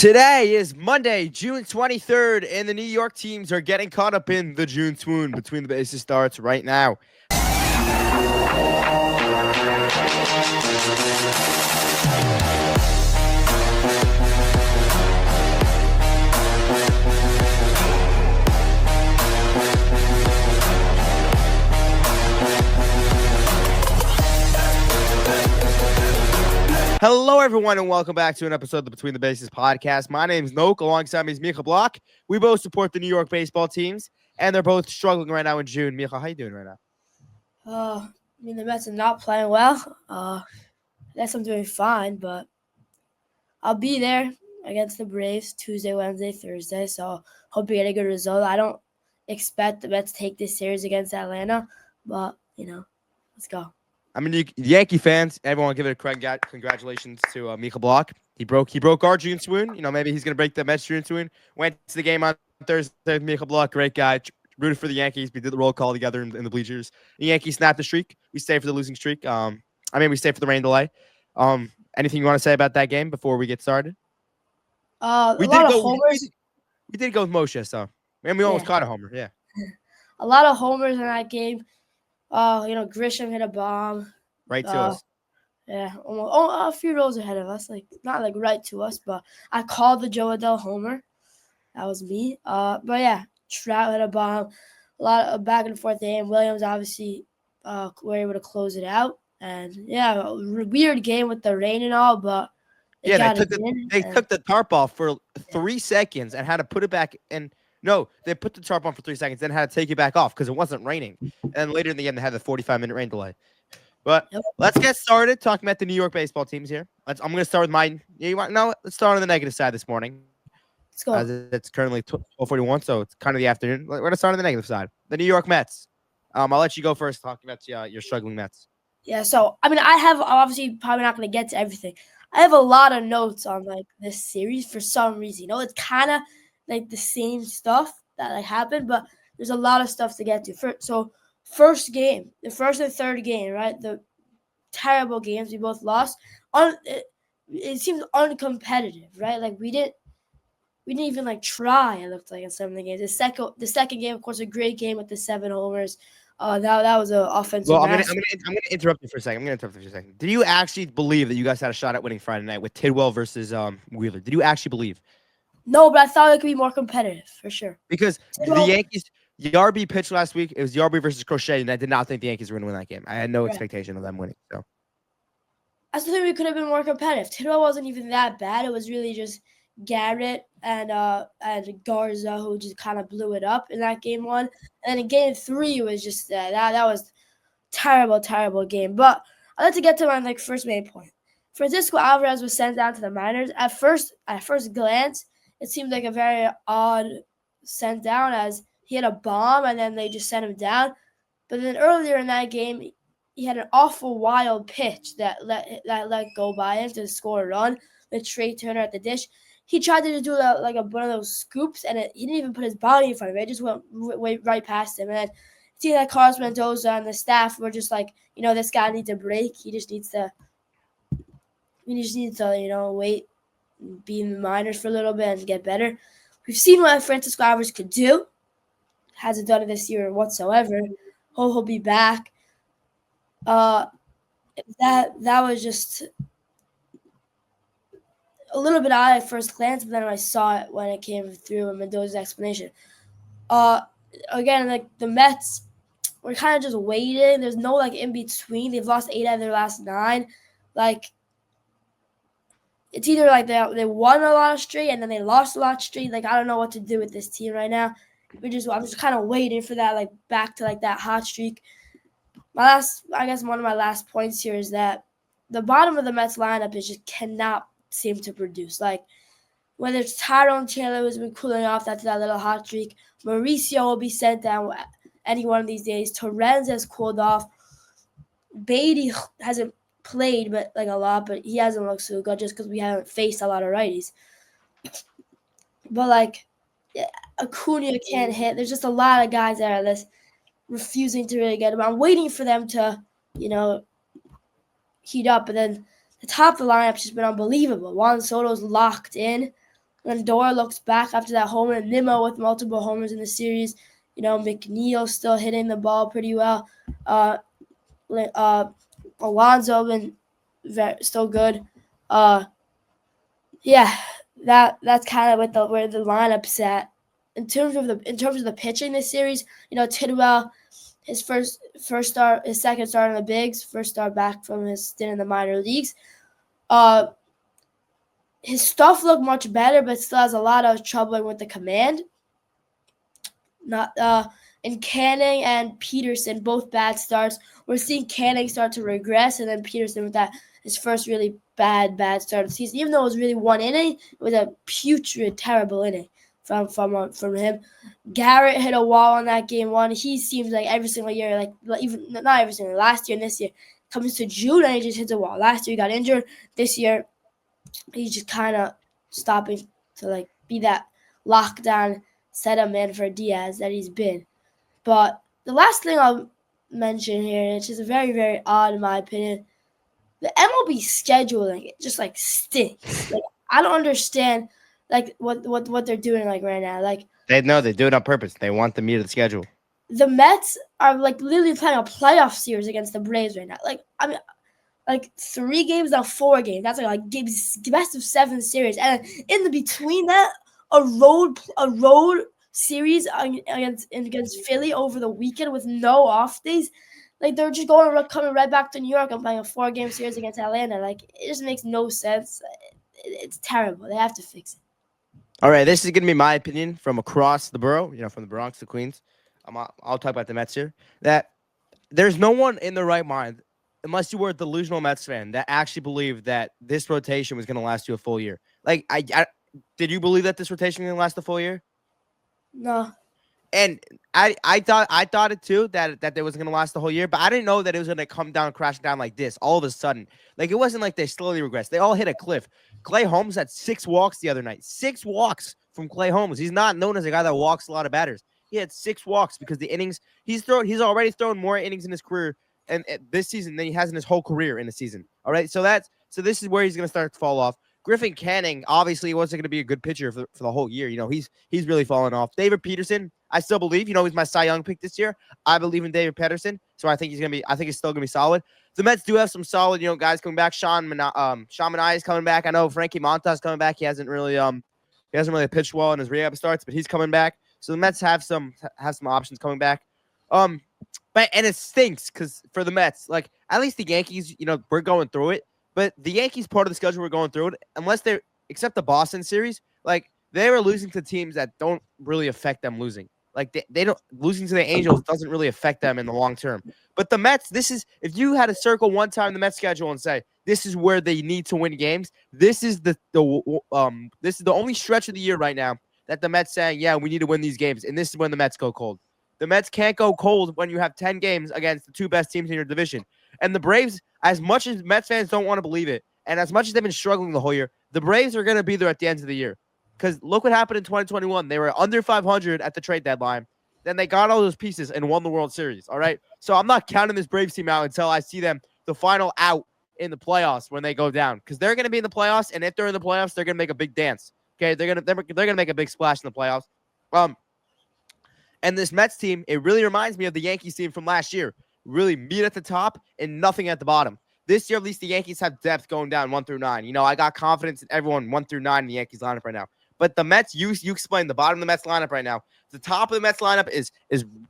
Today is Monday, June 23rd, and the New York teams are getting caught up in the June swoon between the bases starts right now. Hello, everyone, and welcome back to an episode of the Between the Bases podcast. My name is Noak. Alongside me is Micha Block. We both support the New York baseball teams, and they're both struggling right now in June. Micha, how you doing right now? The Mets are not playing well. I guess I'm doing fine, but I'll be there against the Braves Tuesday, Wednesday, Thursday, so hope you get a good result. I don't expect the Mets to take this series against Atlanta, but, let's go. I mean, Yankee fans, everyone give it a congratulations to Micha Block. He broke our June swoon. Maybe he's going to break the Mets June swoon. Went to the game on Thursday with Micha Block. Great guy. Rooted for the Yankees. We did the roll call together in the bleachers. The Yankees snapped the streak. We stayed for the losing streak. We stayed for the rain delay. Anything you want to say about that game before we get started? We did go with Moshe, so we almost caught a homer. Yeah, a lot of homers in that game. Grisham hit a bomb. Right to us. Yeah, a few rows ahead of us. Not right to us, but I called the Joe Adell homer. That was me. But yeah, Trout hit a bomb. A lot of back and forth game. Williams obviously were able to close it out. And yeah, weird game with the rain and all, but they took the tarp off for 3 seconds and had to put it back in. No, they put the tarp on for 3 seconds, then had to take it back off because it wasn't raining. And later in the game, they had the 45-minute rain delay. But Let's get started talking about the New York baseball teams here. I'm going to start with mine. Let's start on the negative side this morning. Let's go. As it's currently 12:41, so it's kind of the afternoon. We're going to start on the negative side. The New York Mets. I'll let you go first talking about your struggling Mets. Yeah, so, I'm obviously probably not going to get to everything. I have a lot of notes on, this series for some reason. It's kind of the same stuff that happened, but there's a lot of stuff to get to. First game, the first and third game, right? The terrible games we both lost. It seems uncompetitive, right? We didn't even try. It looked like in some of the games. The second game, of course, a great game with the 7 homers. That was an offensive. Well, I'm gonna interrupt you for a second. Did you actually believe that you guys had a shot at winning Friday night with Tidwell versus Wheeler? Did you actually believe? No, but I thought it could be more competitive for sure. Because the Yankees, Yarby pitched last week. It was Yarby versus Crochet, and I did not think the Yankees were going to win that game. I had no expectation of them winning. So I still think we could have been more competitive. Tidwell wasn't even that bad. It was really just Garrett and Garza who just kind of blew it up in that game 1. And then in game 3, it was just that was terrible game. But I'd like to get to my first main point. Francisco Alvarez was sent down to the minors. At first glance, it seemed like a very odd sent down as he had a bomb and then they just sent him down. But then earlier in that game, he had an awful wild pitch that let go by him to score a run with Trey Turner at the dish. He tried to do one of those scoops, and he didn't even put his body in front of it. It just went right past him. And then see that Carlos Mendoza and the staff were just this guy needs a break. He just needs to wait, be in the minors for a little bit and get better. We've seen what Francisco Alvarez could do. Hasn't done it this year whatsoever. He'll be back. That was just a little bit odd at first glance, but then I saw it when it came through Mendoza's explanation. Again, the Mets, we're kind of just waiting. There's no in between. They've lost 8 out of their last 9. It's either they won a lot of straight and then they lost a lot straight. I don't know what to do with this team right now. I'm just kind of waiting for that back to that hot streak. One of my last points here is that the bottom of the Mets lineup just cannot seem to produce. Whether it's Tyrone Taylor who's been cooling off after that little hot streak, Mauricio will be sent down any one of these days. Torrens has cooled off. Beatty hasn't played a lot, but he hasn't looked so good just because we haven't faced a lot of righties. But Acuna can't hit. There's just a lot of guys that are refusing to really get him. I'm waiting for them to, heat up. And then the top of the lineup's just been unbelievable. Juan Soto's locked in. Lindor looks back after that homer. Nimmo with multiple homers in the series. McNeil still hitting the ball pretty well. Alonso been still good. Yeah, that's kind of where the lineup's at. In terms of the pitching this series, Tidwell, his second start in the bigs, first start back from his stint in the minor leagues. His stuff looked much better, but still has a lot of trouble with the command. And Canning and Peterson, both bad starts. We're seeing Canning start to regress, and then Peterson with his first really bad start of the season. Even though it was really one inning, it was a putrid, terrible inning from him. Garrett hit a wall on that game one. He seems like every single year, like even not every single, last year and this year, comes to June and he just hits a wall. Last year he got injured. This year he's just kind of stopping to be that lockdown setup man for Diaz that he's been. But the last thing I'll mention here, which is very, very odd in my opinion, the MLB scheduling, it just stinks. I don't understand what they're doing right now. They do it on purpose. They want the meat of the schedule. The Mets are literally playing a playoff series against the Braves right now. 3 games, now 4 games. That's games, best of 7 series, and in the between that, a road series against Philly over the weekend with no off days. They're just coming right back to New York and playing a 4-game series against Atlanta. It just makes no sense. It's terrible. They have to fix it. All right, this is gonna be my opinion from across the borough. From the Bronx to Queens. I'll talk about the Mets here. That there's no one in their right mind, unless you were a delusional Mets fan, that actually believed that this rotation was gonna last you a full year. Did you believe that this rotation was gonna last a full year? No. And I thought it too, that it was gonna last the whole year, but I didn't know that it was gonna come down, crashing down like this all of a sudden. It wasn't like they slowly regressed. They all hit a cliff. Clay Holmes had 6 walks the other night. 6 walks from Clay Holmes. He's not known as a guy that walks a lot of batters. He had 6 walks because the innings he's already thrown more innings in his career and this season than he has in his whole career in a season. All right, so this is where he's gonna start to fall off. Griffin Canning obviously wasn't going to be a good pitcher for the whole year. He's really fallen off. David Peterson, I still believe. He's my Cy Young pick this year. I believe in David Peterson, so I think he's still gonna be solid. The Mets do have some solid, guys coming back. Sean Manaea is coming back. I know Frankie Montas coming back. He hasn't really pitched well in his rehab starts, but he's coming back. So the Mets have some options coming back. And it stinks because for the Mets, at least the Yankees, we're going through it. But the Yankees part of the schedule we're going through it, except the Boston series, they were losing to teams that don't really affect them losing. They don't, losing to the Angels doesn't really affect them in the long term. But the Mets, if you had to circle one time the Mets schedule and say this is where they need to win games, this is the only stretch of the year right now that the Mets saying, yeah, we need to win these games, and this is when the Mets go cold. The Mets can't go cold when you have 10 games against the 2 best teams in your division. And the Braves, as much as Mets fans don't want to believe it, and as much as they've been struggling the whole year, the Braves are going to be there at the end of the year. Because look what happened in 2021. They were under 500 at the trade deadline. Then they got all those pieces and won the World Series, all right? So I'm not counting this Braves team out until I see them the final out in the playoffs when they go down. Because they're going to be in the playoffs, and if they're in the playoffs, they're going to make a big dance. Okay, they're gonna make a big splash in the playoffs. And this Mets team, it really reminds me of the Yankees team from last year. Really meat at the top and nothing at the bottom. This year, at least the Yankees have depth going down 1 through 9. I got confidence in everyone 1 through 9 in the Yankees lineup right now. But the Mets, you explained the bottom of the Mets lineup right now. The top of the Mets lineup is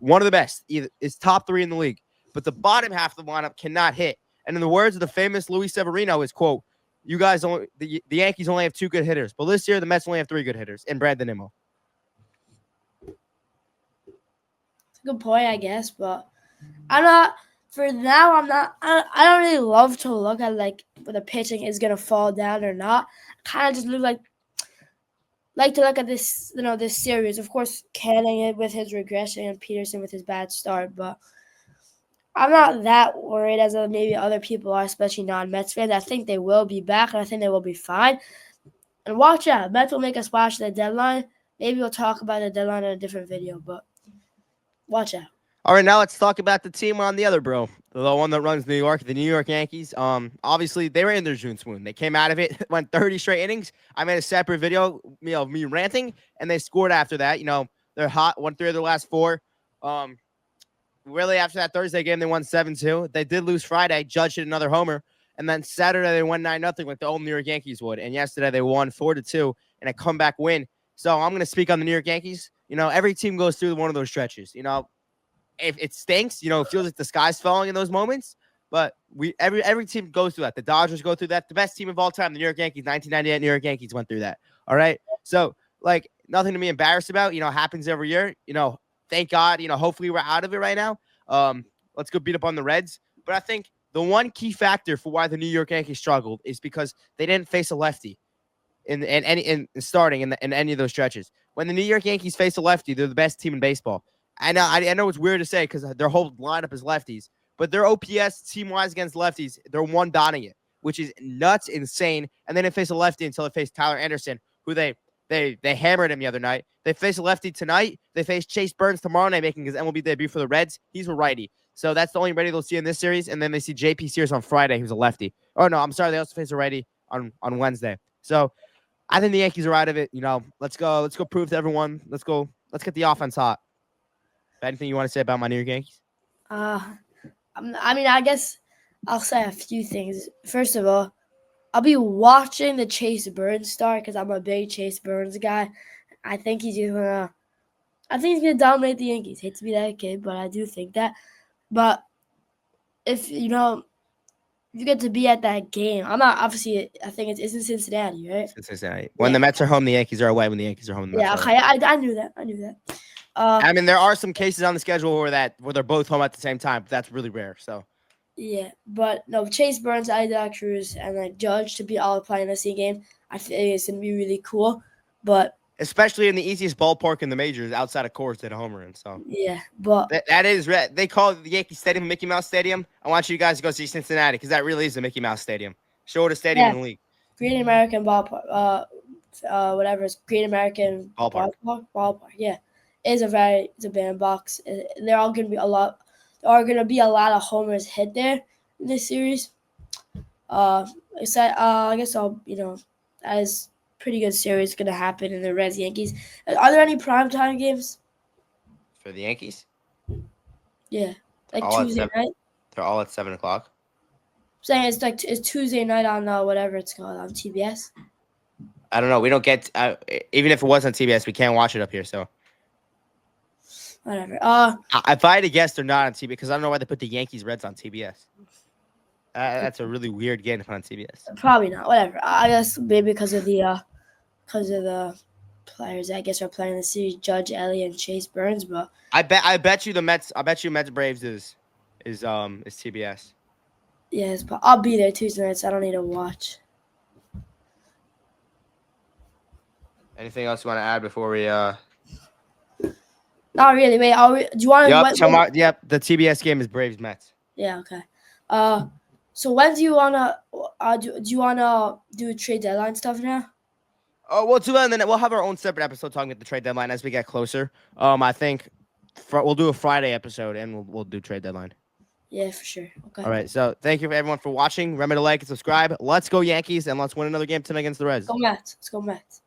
one of the best. It's top 3 in the league. But the bottom half of the lineup cannot hit. And in the words of the famous Luis Severino, is quote, "You guys only the Yankees only have 2 good hitters. But this year the Mets only have 3 good hitters in Brandon Nimmo." Good point, I guess, but I'm not. For now, I'm not. I don't really love to look at whether the pitching is gonna fall down or not. Kind of just like to look at this, this series. Of course, Canning it with his regression and Peterson with his bad start, but I'm not that worried as maybe other people are, especially non-Mets fans. I think they will be back, and I think they will be fine. And watch out, Mets will make a splash at the deadline. Maybe we'll talk about the deadline in a different video, but watch out. All right, now let's talk about the team on the other, bro. The one that runs New York, the New York Yankees. Obviously they were in their June swoon. They came out of it, went 30 straight innings. I made a separate video, of me ranting, and they scored after that. They're hot. Won 3 of their last 4. Um, really after that Thursday game, they won 7-2. They did lose Friday. Judge hit another homer, and then Saturday they won 9-0 like the old New York Yankees would. And yesterday they won 4-2 in a comeback win. So I'm gonna speak on the New York Yankees. Every team goes through one of those stretches. If it stinks, it feels like the sky's falling in those moments. But every team goes through that. The Dodgers go through that. The best team of all time, the New York Yankees, 1998 New York Yankees went through that. All right. So nothing to be embarrassed about. Happens every year. Thank God. Hopefully we're out of it right now. Let's go beat up on the Reds. But I think the one key factor for why the New York Yankees struggled is because they didn't face a lefty in starting in any of those stretches. When the New York Yankees face a lefty, they're the best team in baseball. I know it's weird to say because their whole lineup is lefties, but their OPS team-wise against lefties, they're one-dotting it, which is nuts, insane. And they didn't face a lefty until they faced Tyler Anderson, who they hammered him the other night. They face a lefty tonight. They face Chase Burns tomorrow night, making his MLB debut for the Reds. He's a righty. So that's the only righty they'll see in this series. And then they see JP Sears on Friday, who's a lefty. Oh, no, I'm sorry. They also face a righty on Wednesday. So I think the Yankees are out of it. Let's go prove to everyone. Let's get the offense hot. Anything you want to say about my New York Yankees? I guess I'll say a few things. First of all, I'll be watching the Chase Burns start because I'm a big Chase Burns guy. I think he's gonna dominate the Yankees. Hate to be that kid, but I do think that. But if you get to be at that game, I'm not obviously. I think it's in Cincinnati, right? It's Cincinnati. When the Mets are home, the Yankees are away. When the Yankees are home, the Mets are okay. away. I knew that. There are some cases on the schedule where they're both home at the same time, but that's really rare. So. Yeah, but no, Chase Burns, Ida Cruz, and Judge to be all playing the same game. I think it's gonna be really cool. But especially in the easiest ballpark in the majors, outside of course, at a homer in. So yeah, but that is they call the Yankee Stadium Mickey Mouse Stadium. I want you guys to go see Cincinnati because that really is a Mickey Mouse Stadium. Shortest stadium in the league. Great American Ballpark. Whatever it's Great American Ballpark. Ballpark. Yeah, it's a bandbox. There are gonna be a lot. There are gonna be a lot of homers hit there in this series. I guess that is pretty good series gonna happen in the Reds Yankees. Are there any primetime games for the Yankees? Yeah, Tuesday night. They're all at 7:00. I'm saying it's Tuesday night on whatever it's called on TBS. I don't know. We don't get even if it was on TBS, we can't watch it up here. So whatever. If I had to guess, they're not on TBS because I don't know why they put the Yankees Reds on TBS. That's a really weird game to put on TBS. Probably not. Whatever. I guess maybe because of the players I guess are playing the series, Judge, Elliott, and Chase Burns. But I bet you the Mets. I bet you Mets Braves is TBS. Yes, but I'll be there Tuesday night, so I don't need to watch. Anything else you want to add before we? Not really. Wait, do you want to? Yep. The TBS game is Braves Mets. Yeah. Okay. So when do you wanna do you wanna do trade deadline stuff now? Oh, we'll do that, and then we'll have our own separate episode talking about the trade deadline as we get closer. I think we'll do a Friday episode, and we'll do trade deadline. Yeah, for sure. Okay. All right. So thank you for everyone for watching. Remember to like and subscribe. Let's go Yankees, and let's win another game tonight against the Reds. Let's go Mets.